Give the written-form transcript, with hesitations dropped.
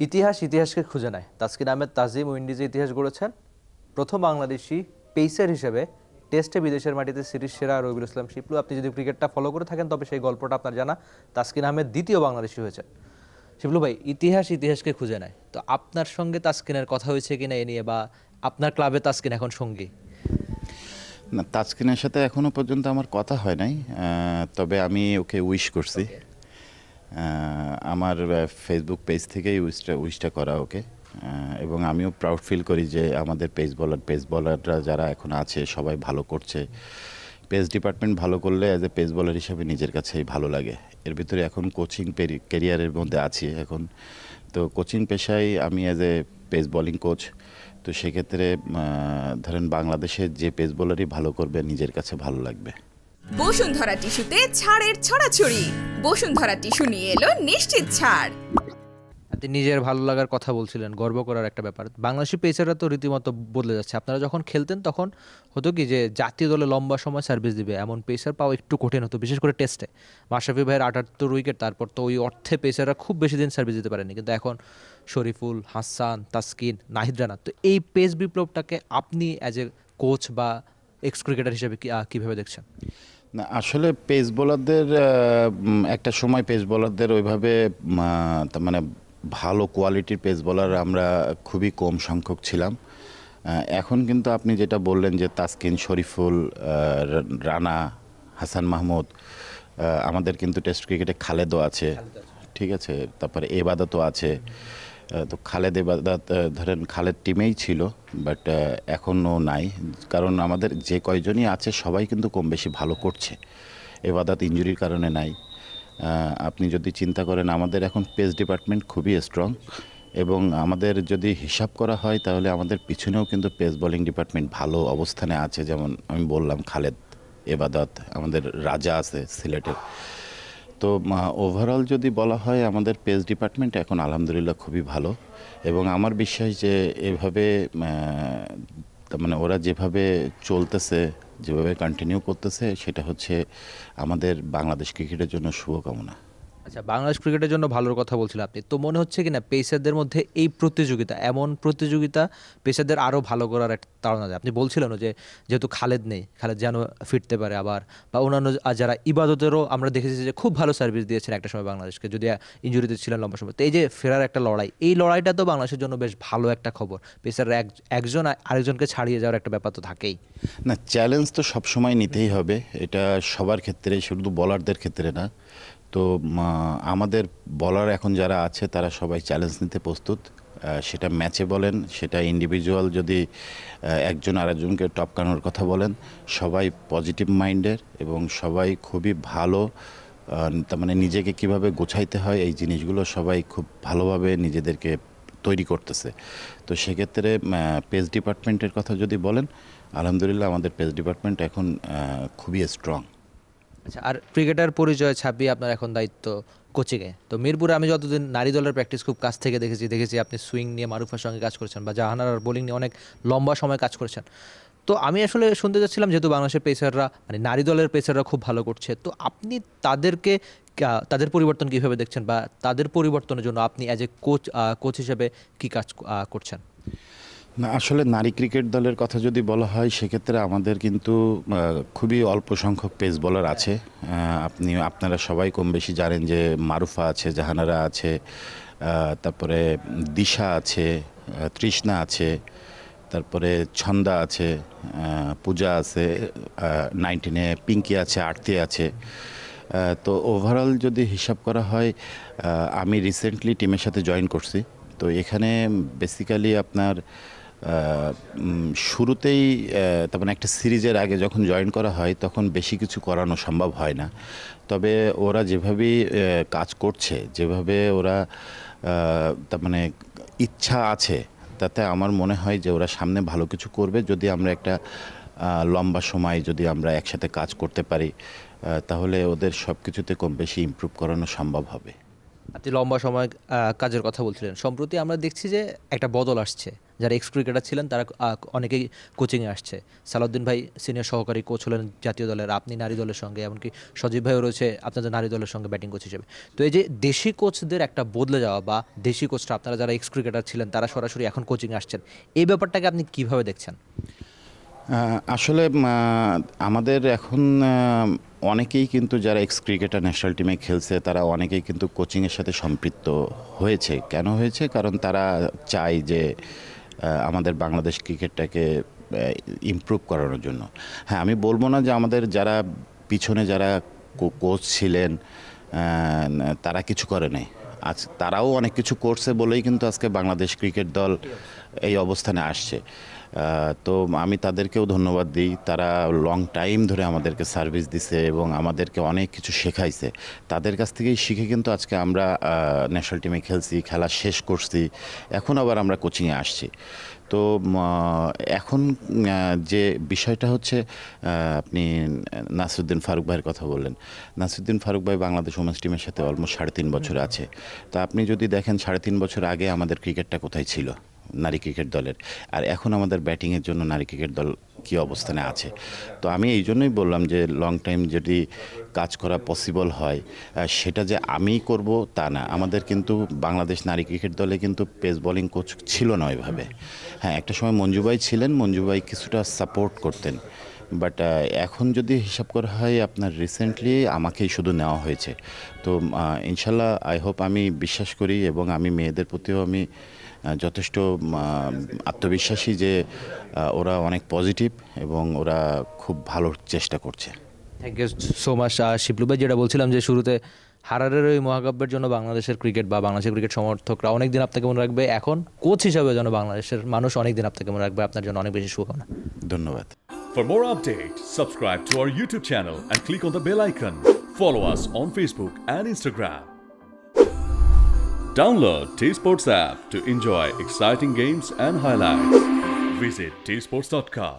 ইতিহাসকে খুঁজে নেয়। তাসকিন আহমেদ তাজিম উইন্ডিজে ইতিহাস গড়েছেন। প্রথম বাংলাদেশি পেসার হিসেবে টেস্টে বিদেশের মাটিতে সিরিজ সেরা রবিউল ইসলাম শিপলু। আপনি যদি ক্রিকেটটা ফলো করে থাকেন তবে সেই গল্পটা আপনার জানা। তাসকিন আহমেদ দ্বিতীয় বাংলাদেশি হয়েছেন। শিপলু ভাই, ইতিহাসকে খুঁজে নেয়, তো আপনার সঙ্গে তাসকিনের কথা হয়েছে কিনা এ নিয়ে, বা আপনার ক্লাবে তাসকিন এখন সঙ্গী? না, তাসকিনের সাথে এখনো পর্যন্ত আমার কথা হয় নাই, তবে আমি ওকে উইশ করছি। আমার ফেসবুক পেজ থেকেই উইশটা করা ওকে। এবং আমিও প্রাউড ফিল করি যে আমাদের পেস বলাররা যারা এখন আছে সবাই ভালো করছে। পেস ডিপার্টমেন্ট ভালো করলে অ্যাজ এ পেস বলার হিসাবে নিজের কাছেই ভালো লাগে। এর ভিতরে এখন কোচিং ক্যারিয়ারের মধ্যে আছি এখন, তো কোচিং পেশায় আমি as a pace bowling coach. তো সেক্ষেত্রে ধরেন বাংলাদেশের যে পেস বোলারই ভালো করবে নিজের কাছে ভালো লাগবে। বসুন্ধরা টিস্যুতে ছাড়ের ছড়াছড়ি। বসুন্ধরা টিস্যু নিয়ে এলো নিশ্চিত ছাড়। আপনি নিজের ভালো লাগার কথা বলছিলেন, গর্ব করার একটা ব্যাপার। বাংলাদেশি পেসাররা তো রীতিমতো বদলে যাচ্ছে। আপনারা যখন খেলতেন তখন হতো কি যে জাতীয় দলে লম্বা সময় সার্ভিস দিবে এমন পেসার পাওয়া একটু কঠিন হতো, বিশেষ করে টেস্টে। মাশরাফি ভাইয়ের ৭৮ উইকেট, তারপর তো ওই অর্থে পেসাররা খুব বেশি দিন সার্ভিস দিতে পারেনি। কিন্তু এখন শরীফুল, হাসান, তাসকিন, নাহিদ রানা, তো এই পেস বিপ্লবটাকে আপনি অ্যাজ এ কোচ বা এক্স ক্রিকেটার হিসেবে কীভাবে দেখছেন? না, আসলে পেস বোলারদের একটা সময় পেস বোলারদের ওইভাবে তার মানে ভালো কোয়ালিটির পেস বোলার আমরা খুবই কম সংখ্যক ছিলাম। এখন কিন্তু আপনি যেটা বললেন যে তাসকিন, শরীফুল, রানা, হাসান মাহমুদ, আমাদের কিন্তু টেস্ট ক্রিকেটে খালেদও আছে, ঠিক আছে, তারপরে এবাদতও আছে। তো খালেদ এবাদত ধরেন খালেদ টিমেই ছিল, বাট এখনও নাই, কারণ আমাদের যে কয়জনই আছে সবাই কিন্তু কম বেশি ভালো করছে। এবাদত ইনজুরির কারণে নাই। আপনি যদি চিন্তা করেন আমাদের এখন পেস ডিপার্টমেন্ট খুবই স্ট্রং, এবং আমাদের যদি হিসাব করা হয় তাহলে আমাদের পিছনেও কিন্তু পেস বোলিং ডিপার্টমেন্ট ভালো অবস্থানে আছে। যেমন আমি বললাম খালেদ, এবাদত, আমাদের রাজা আছে সিলেটের। তো ওভারঅল যদি বলা হয় আমাদের পেস ডিপার্টমেন্ট এখন আলহামদুলিল্লাহ খুবই ভালো, এবং আমার বিশ্বাস যে এভাবে তার মানে ওরা যেভাবে চলতেছে, যেভাবে কন্টিনিউ করতেছে, সেটা হচ্ছে আমাদের বাংলাদেশ ক্রিকেটের জন্য শুভকামনা। আচ্ছা, বাংলাদেশ ক্রিকেটের জন্য ভালোর কথা বলছিলেন আপনি, তো মনে হচ্ছে কিনা পেসারদের মধ্যে এই প্রতিযোগিতা, এমন প্রতিযোগিতা পেসারদের আরও ভালো করার একটা তাড়না দেয়? আপনি বলছিলেন যে যেহেতু খালেদ নেই, খালেদ যেন ফিরতে পারে আবার, বা অন্যান্য যারা ইবাদতেরও আমরা দেখেছি যে খুব ভালো সার্ভিস দিয়েছেন একটা সময় বাংলাদেশকে, যদি ইনজুরিতে ছিলেন লম্বা সময়। তো এই যে ফেরার একটা লড়াই, এই লড়াইটা তো বাংলাদেশের জন্য বেশ ভালো একটা খবর। পেসাররা একজন আরেকজনকে ছাড়িয়ে যাওয়ার একটা ব্যাপার তো থাকেই। না, চ্যালেঞ্জ তো সবসময় নিতেই হবে, এটা সবার ক্ষেত্রে, শুধু বলারদের ক্ষেত্রে না। তো আমাদের বলার এখন যারা আছে তারা সবাই চ্যালেঞ্জ নিতে প্রস্তুত। সেটা ম্যাচে বলেন, সেটা ইন্ডিভিজুয়াল যদি একজন আরেকজনকে টপকানোর কথা বলেন, সবাই পজিটিভ মাইন্ডের এবং সবাই খুবই ভালো, তার মানে নিজেকে কিভাবে গোছাইতে হয় এই জিনিসগুলো সবাই খুব ভালোভাবে নিজেদেরকে তৈরি করতেছে। তো সেক্ষেত্রে পেস ডিপার্টমেন্টের কথা যদি বলেন, আলহামদুলিল্লাহ আমাদের পেস ডিপার্টমেন্ট এখন খুবই স্ট্রং। আচ্ছা, আর ক্রিকেটার পরিচয় ছাপিয়ে আপনার এখন দায়িত্ব কোচিংয়ে। তো মিরপুরে আমি যতদিন নারী দলের প্র্যাকটিস খুব কাছ থেকে দেখেছি আপনি সুইং নিয়ে মারুফার সঙ্গে কাজ করেছেন, বা জাহানারার বোলিং নিয়ে অনেক লম্বা সময় কাজ করেছেন। তো আমি আসলে শুনতে চাচ্ছিলাম, যেহেতু বাংলাদেশের পেসাররা, মানে নারী দলের পেসাররা খুব ভালো করছে, তো আপনি তাদের পরিবর্তন কীভাবে দেখছেন, বা তাদের পরিবর্তনের জন্য আপনি অ্যাজ এ কোচ হিসেবে কী কাজ করছেন? না, আসলে নারী ক্রিকেট দলের কথা যদি বলা হয় সেক্ষেত্রে আমাদের কিন্তু খুবই অল্প সংখ্যক পেস বোলার আছে। আপনারা সবাই কম বেশি জানেন যে মারুফা আছে, জাহানারা আছে, তারপরে দিশা আছে, তৃষ্ণা আছে, তারপরে ছন্দা আছে, পূজা আছে, 19-এ পিঙ্কি আছে, আরতি আছে। তো ওভারঅল যদি হিসাব করা হয়, আমি রিসেন্টলি টিমের সাথে জয়েন করছি। তো এখানে বেসিক্যালি আপনার শুরুতেই তার মানে একটা সিরিজের আগে যখন জয়েন করা হয় তখন বেশি কিছু করানো সম্ভব হয় না। তবে ওরা যেভাবেই কাজ করছে, যেভাবে ওরা তার মানে ইচ্ছা আছে, তাতে আমার মনে হয় যে ওরা সামনে ভালো কিছু করবে। যদি আমরা একটা লম্বা সময় যদি আমরা একসাথে কাজ করতে পারি, তাহলে ওদের সব কিছুতে কম বেশি ইমপ্রুভ করানো সম্ভব হবে। আপনি লম্বা সময় কাজের কথা বলছিলেন, সম্প্রতি আমরা দেখছি যে একটা বদল আসছে, যারা এক্স ক্রিকেটার ছিলেন তারা অনেকেই কোচিংয়ে আসছে। সালাউদ্দিন ভাই সিনিয়র সহকারী কোচ হলেন জাতীয় দলের, আপনি নারী দলের সঙ্গে, এমনকি সজীব ভাইও রয়েছে আপনাদের নারী দলের সঙ্গে ব্যাটিং কোচ হিসেবে। তো এই যে দেশি কোচদের একটা বদলে যাওয়া, বা দেশি কোচরা আপনারা যারা এক্স ক্রিকেটার ছিলেন তারা সরাসরি এখন কোচিংয়ে আসছেন, এই ব্যাপারটাকে আপনি কীভাবে দেখছেন? আসলে আমাদের এখন অনেকেই কিন্তু যারা এক্স ক্রিকেটার ন্যাশনাল টিমে খেলছে তারা অনেকেই কিন্তু কোচিংয়ের সাথে সম্পৃক্ত হয়েছে। কেন হয়েছে? কারণ তারা চায় যে আমাদের বাংলাদেশ ক্রিকেটটাকে ইমপ্রুভ করানোর জন্য। হ্যাঁ, আমি বলবো না যে আমাদের যারা পিছনে যারা কোচ ছিলেন তারা কিছু করে নাই। আজ তারাও অনেক কিছু করছে বলেই কিন্তু আজকে বাংলাদেশ ক্রিকেট দল এই অবস্থানে আসছে। তো আমি তাদেরকেও ধন্যবাদ দিই। তারা লং টাইম ধরে আমাদেরকে সার্ভিস দিছে এবং আমাদেরকে অনেক কিছু শেখাইছে। তাদের কাছ থেকেই শিখে কিন্তু আজকে আমরা ন্যাশনাল টিমে খেলছি, খেলা শেষ করছি, এখন আবার আমরা কোচিংয়ে আসছি। তো এখন যে বিষয়টা হচ্ছে, আপনি নাসিরউদ্দিন ফারুক ভাইয়ের কথা বললেন। নাসিরউদ্দিন ফারুক ভাই বাংলাদেশ ওমেন্স টিমের সাথে অলমোস্ট 3.5 বছর আছে। তো আপনি যদি দেখেন 3.5 বছর আগে আমাদের ক্রিকেটটা কোথায় ছিল নারী ক্রিকেট দলের, আর এখন আমাদের ব্যাটিংয়ের জন্য নারী ক্রিকেট দল কী অবস্থানে আছে। তো আমি এই জন্যই বললাম যে লং টাইম যদি কাজ করা পসিবল হয়, সেটা যে আমিই করব তা না। আমাদের কিন্তু বাংলাদেশ নারী ক্রিকেট দলে কিন্তু পেস বোলিং কোচ ছিল না ওইভাবে। হ্যাঁ, একটা সময় মঞ্জুবাই ছিলেন, মঞ্জুবাই কিছুটা সাপোর্ট করতেন। বাট এখন যদি হিসাব করা হয়, আপনার রিসেন্টলি আমাকেই শুধু নেওয়া হয়েছে। তো ইনশাল্লাহ আই হোপ, আমি বিশ্বাস করি এবং আমি মেয়েদের প্রতিও আমি যথেষ্ট আত্মবিশ্বাসী যে ওরা অনেক পজিটিভ এবং ওরা খুব ভালো চেষ্টা করছে। Thank you so much Shiblu ভাই। যেটা বলছিলাম যে শুরুতে, হারারের ওই মহাকাব্যের জন্য বাংলাদেশের ক্রিকেট বা বাংলাদেশের ক্রিকেট সমর্থকরা অনেকদিন আপনাকে মনে রাখবে, এখন কোচ হিসাবে যেন বাংলাদেশের মানুষ অনেকদিন আপনাকে মনে রাখবে। আপনার জন্য অনেক বেশি শুভকামনা। ধন্যবাদ। For more updates, subscribe to our YouTube channel and click on the bell icon. Follow us on Facebook and Instagram. Download T-Sports app to enjoy exciting games and highlights. Visit tsports.com.